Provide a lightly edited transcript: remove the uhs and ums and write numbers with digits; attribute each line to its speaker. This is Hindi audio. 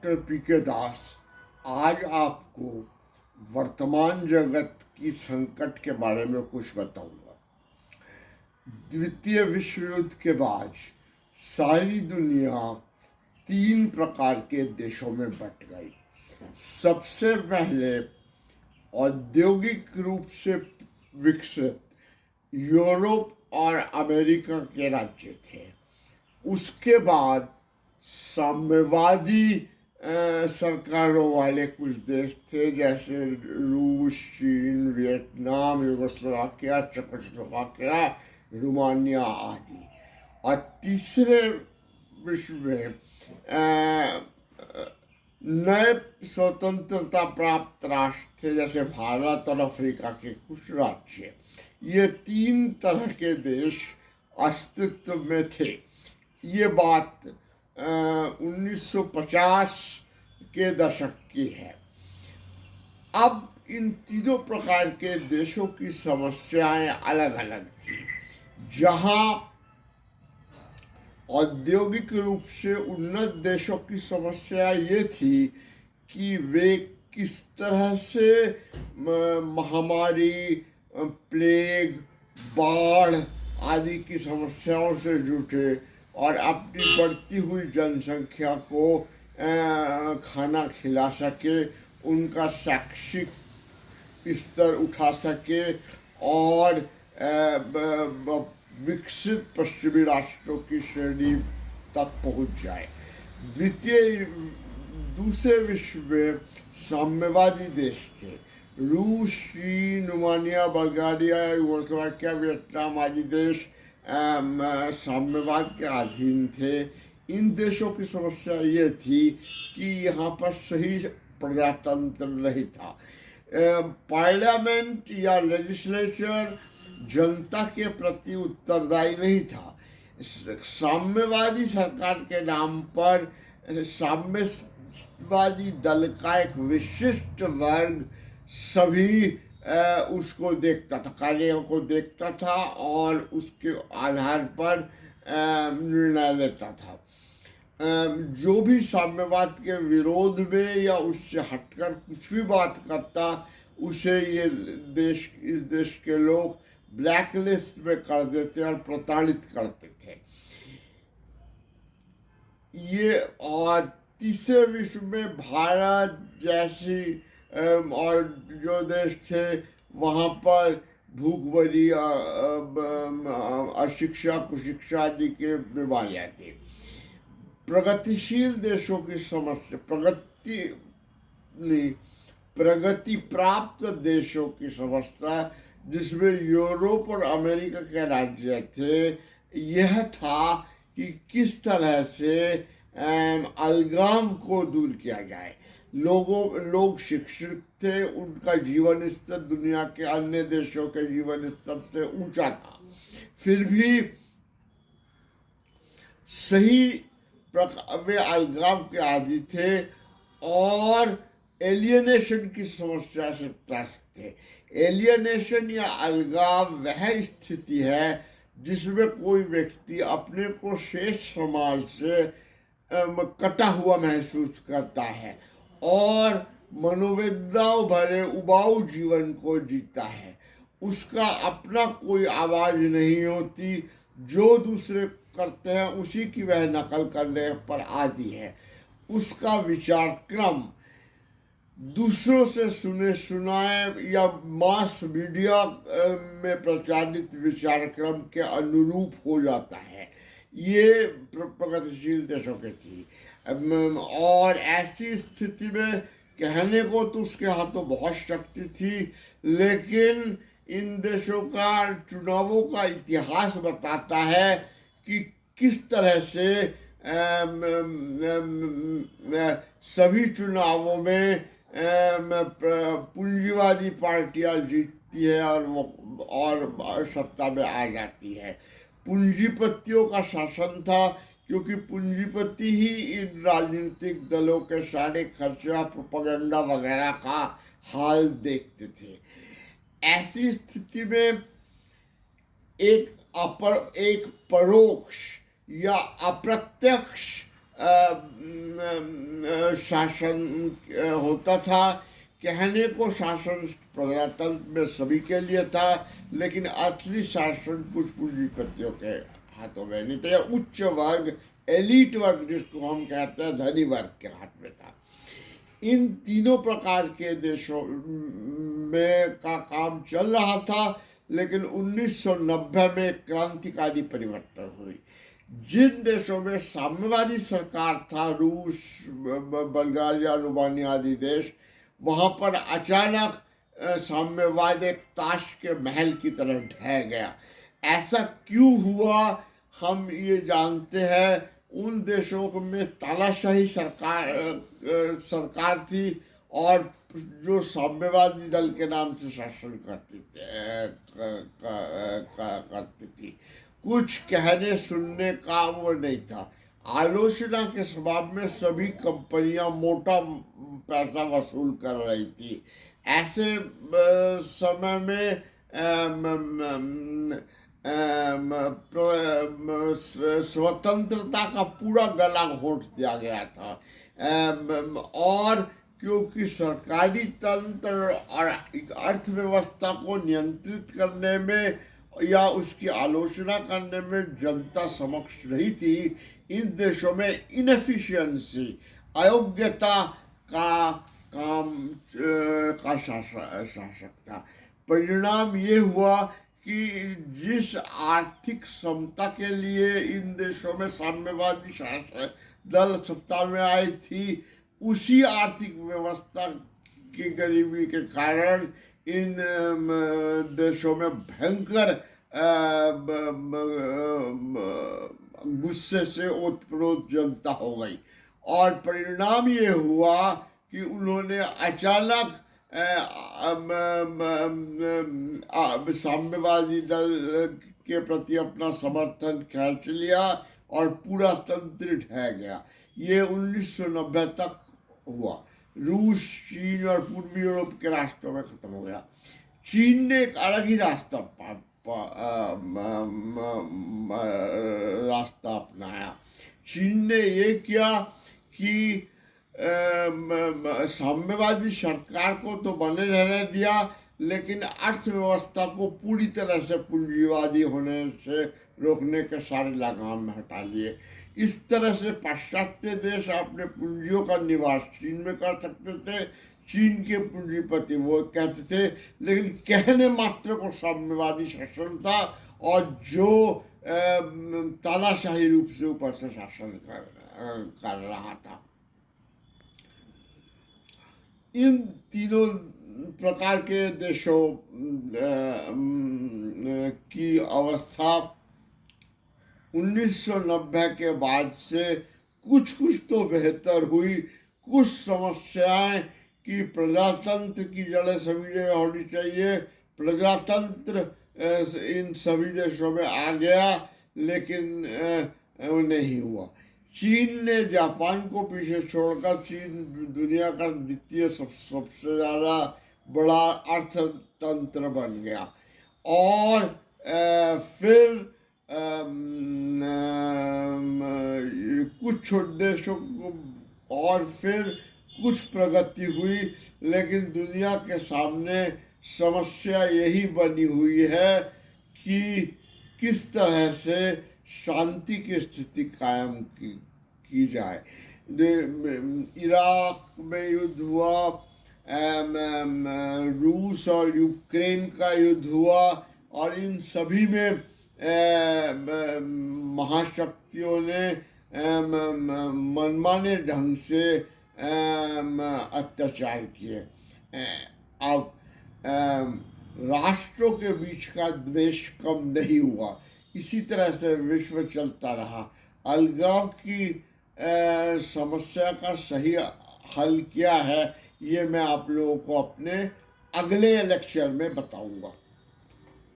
Speaker 1: Doctor PK. दास आज आपको वर्तमान जगत की संकट के बारे में कुछ बताऊंगा। द्वितीय विश्व युद्ध के बाद सारी दुनिया 3 प्रकार के देशों में बंट गई। सबसे पहले औद्योगिक रूप से विकसित यूरोप और अमेरिका के राज्य थे। उसके बाद साम्यवादी सरकारों वाले कुछ देश थे, जैसे रूस, चीन, वियतनाम, यूगोस्लोवाकिया, चेकोस्लोवाकिया, रोमानिया आदि। और तीसरे विश्व में नए स्वतंत्रता प्राप्त राष्ट्र थे, जैसे भारत और अफ्रीका के कुछ राज्य। ये 3 तरह के देश अस्तित्व में थे। ये बात 1950 के दशक की है। अब इन तीनों प्रकार के देशों की समस्याएं अलग अलग थी। जहां औद्योगिक रूप से उन्नत देशों की समस्या ये थी कि वे किस तरह से महामारी, प्लेग, बाढ़ आदि की समस्याओं से जुटे और अपनी बढ़ती हुई जनसंख्या को खाना खिला सके, उनका शैक्षिक स्तर उठा सके और विकसित पश्चिमी राष्ट्रों की श्रेणी तक पहुंच जाए। दूसरे विश्व में साम्यवादी देश थे। रूस, चीन, रोमानिया, बल्गारिया, यूगोस्लाविया, वियतनाम आदि देश साम्यवाद के अधीन थे। इन देशों की समस्या ये थी कि यहाँ पर सही प्रजातंत्र नहीं था। पार्लियामेंट या लेजिस्लेचर जनता के प्रति उत्तरदायी नहीं था। साम्यवादी सरकार के नाम पर साम्यवादी दल का एक विशिष्ट वर्ग सभी उसको देखता था, कार्यों को देखता था और उसके आधार पर निर्णय लेता था। जो भी साम्यवाद के विरोध में या उससे हटकर कुछ भी बात करता, उसे ये इस देश के लोग ब्लैक लिस्ट में कर देते और प्रताड़ित करते थे। ये और तीसरे विश्व में भारत जैसी और जो देश थे, वहाँ पर भूखमरी, अशिक्षा, कुशिक्षा आदि के बीमारियाँ थी। प्रगतिशील देशों की समस्या, प्रगति प्राप्त देशों की समस्या, जिसमें यूरोप और अमेरिका के राज्य थे, यह था कि किस तरह से अलगाव को दूर किया जाए। लोग शिक्षित थे, उनका जीवन स्तर दुनिया के अन्य देशों के जीवन स्तर से ऊंचा था, फिर भी सही वे अलगाव के आदी थे और एलियनेशन की समस्या से त्रस्त थे। एलियनेशन या अलगाव वह स्थिति है जिसमें कोई व्यक्ति अपने को शेष समाज से कटा हुआ महसूस करता है और मनोवेदनाओं भरे उबाऊ जीवन को जीता है। उसका अपना कोई आवाज नहीं होती, जो दूसरे करते हैं उसी की वह नकल करने पर आदी है। उसका विचार क्रम दूसरों से सुने सुनाए या मास मीडिया में प्रचारित विचार क्रम के अनुरूप हो जाता है। ये प्रगतिशील देशों की थी। और ऐसी स्थिति में कहने को तो उसके हाथों बहुत शक्ति थी, लेकिन इन देशों का चुनावों का इतिहास बताता है कि किस तरह से सभी चुनावों में पूंजीवादी पार्टियां जीतती है और सत्ता में आ जाती है। पूंजीपतियों का शासन था, क्योंकि पूंजीपति ही इन राजनीतिक दलों के सारे खर्चा, प्रोपेगेंडा वगैरह का हाल देखते थे। ऐसी स्थिति में एक परोक्ष या अप्रत्यक्ष शासन होता था। कहने को शासन प्रजातंत्र में सभी के लिए था, लेकिन असली शासन कुछ पूंजीपतियों के हाथों में नहीं था, या उच्च वर्ग, एलिट वर्ग जिसको हम कहते हैं, धनी वर्ग के हाथ में था। इन तीनों प्रकार के देशों में का काम चल रहा था, लेकिन 1990 में क्रांतिकारी परिवर्तन हुई। जिन देशों में साम्यवादी सरकार था, रूस, बल्गारिया, रोमानिया आदि देश, वहाँ पर अचानक साम्यवाद एक ताश के महल की तरह ढह गया। ऐसा क्यों हुआ हम ये जानते हैं। उन देशों में तानाशाही सरकार थी और जो साम्यवादी दल के नाम से शासन करती करती थी। कुछ कहने सुनने का वो नहीं था। आलोचना के स्वभाव में सभी कंपनियां मोटा पैसा वसूल कर रही थी। ऐसे समय में स्वतंत्रता का पूरा गला घोंट दिया गया था। और क्योंकि सरकारी तंत्र और अर्थव्यवस्था को नियंत्रित करने में या उसकी आलोचना करने में जनता समक्ष रही थी, इन देशों में इनएफिशिएंसी, अयोग्यता का काम का शासक था। परिणाम ये हुआ कि जिस आर्थिक समता के लिए इन देशों में साम्यवादी शासक दल सत्ता में आई थी, उसी आर्थिक व्यवस्था की गरीबी के कारण इन देशों में भयंकर गुस्से से ओतप्रोत जनता हो गई। और परिणाम ये हुआ कि उन्होंने अचानक साम्यवादी दल के प्रति अपना समर्थन खींच लिया और पूरा तंत्र ढह गया। ये 1990 तक हुआ। रूस, चीन और पूर्वी यूरोप के राष्ट्रों में खत्म हो गया। चीन ने एक अलग ही रास्ता अपनाया। चीन ने ये किया कि साम्यवादी सरकार को तो बने रहने दिया, लेकिन अर्थव्यवस्था को पूरी तरह से पूंजीवादी होने से रोकने के सारे लगाम में हटा लिए। इस तरह से पाश्चात्य देश अपने पूंजियों का निवास चीन में कर सकते थे। चीन के पूंजीपति वो कहते थे, लेकिन कहने मात्र को साम्यवादी शासन था, और जो तानाशाही रूप से ऊपर से शासन कर रहा था। इन तीनों प्रकार के देशों की अवस्था 1990 के बाद से कुछ तो बेहतर हुई। कुछ समस्याएं कि प्रजातंत्र की जड़ें सभी जगह होनी चाहिए, प्रजातंत्र इन सभी देशों में आ गया, लेकिन वो नहीं हुआ। चीन ने जापान को पीछे छोड़कर चीन दुनिया का द्वितीय सबसे ज़्यादा बड़ा अर्थतंत्र बन गया। और फिर कुछ देशों को और फिर कुछ प्रगति हुई, लेकिन दुनिया के सामने समस्या यही बनी हुई है कि किस तरह से शांति की स्थिति कायम की जाए। इराक में युद्ध हुआ, रूस और यूक्रेन का युद्ध हुआ, और इन सभी में महाशक्तियों ने मनमाने ढंग से अत्याचार किए। अब राष्ट्रों के बीच का द्वेष कम नहीं हुआ, इसी तरह से विश्व चलता रहा। अलगाव की समस्या का सही हल क्या है, ये मैं आप लोगों को अपने अगले लेक्चर में बताऊंगा।